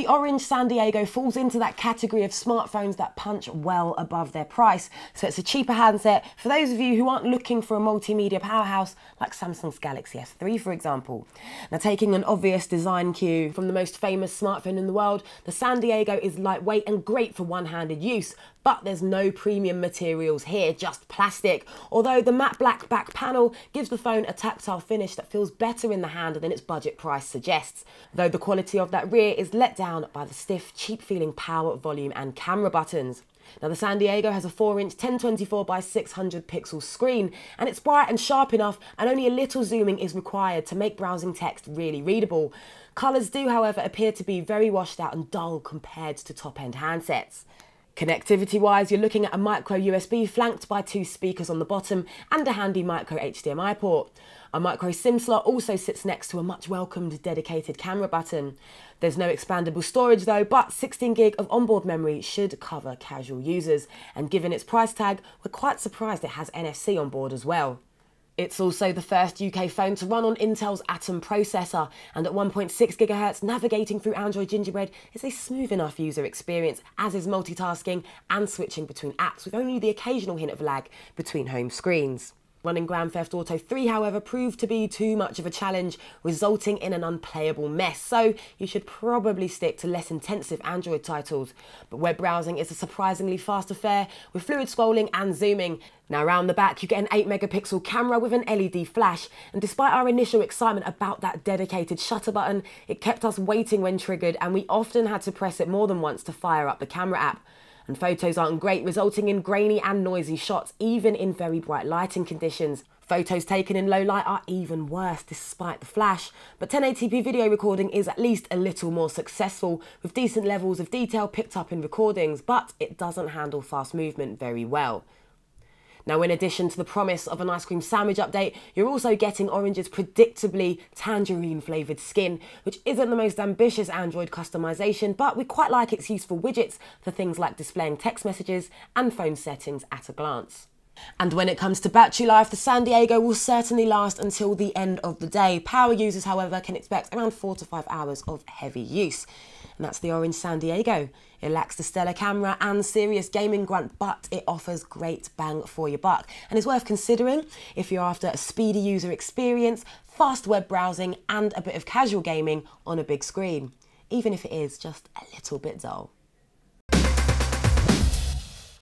orange San Diego falls into that category of smartphones that punch well above their price. So it's a cheaper handset for those of you who aren't looking for a multimedia powerhouse like Samsung's Galaxy S3, for example. Now, taking an obvious design cue from the most famous smartphone in the world, the San Diego is lightweight and great for one-handed use, but there's no premium materials here, just plastic. Although the matte black back panel gives the phone a tactile finish that feels better in the hand than its budget price suggests. Though the quality of that rear is let down by the stiff, cheap-feeling power, volume and camera buttons. Now, the San Diego has a 4-inch 1024 by 600 pixel screen, and it's bright and sharp enough, and only a little zooming is required to make browsing text really readable. Colours do, however, appear to be very washed out and dull compared to top-end handsets. Connectivity-wise, you're looking at a micro USB flanked by 2 speakers on the bottom and a handy micro HDMI port. A micro SIM slot also sits next to a much welcomed dedicated camera button. There's no expandable storage though, but 16 gig of onboard memory should cover casual users, and given its price tag, we're quite surprised it has NFC on board as well. It's also the first UK phone to run on Intel's Atom processor, and at 1.6 GHz, navigating through Android Gingerbread is a smooth enough user experience, as is multitasking and switching between apps with only the occasional hint of lag between home screens. Running Grand Theft Auto 3, however, proved to be too much of a challenge, resulting in an unplayable mess, so you should probably stick to less intensive Android titles. But web browsing is a surprisingly fast affair, with fluid scrolling and zooming. Now, around the back, you get an 8-megapixel camera with an LED flash, and despite our initial excitement about that dedicated shutter button, it kept us waiting when triggered, and we often had to press it more than once to fire up the camera app. And photos aren't great, resulting in grainy and noisy shots, even in very bright lighting conditions. Photos taken in low light are even worse despite the flash, but 1080p video recording is at least a little more successful, with decent levels of detail picked up in recordings, but it doesn't handle fast movement very well. Now, in addition to the promise of an ice cream sandwich update, you're also getting Orange's predictably tangerine-flavoured skin, which isn't the most ambitious Android customisation, but we quite like its useful widgets for things like displaying text messages and phone settings at a glance. And when it comes to battery life, the San Diego will certainly last until the end of the day. Power users, however, can expect around 4 to 5 hours of heavy use. And that's the Orange San Diego. It lacks the stellar camera and serious gaming grunt, but it offers great bang for your buck and is worth considering if you're after a speedy user experience, fast web browsing and a bit of casual gaming on a big screen, even if it is just a little bit dull.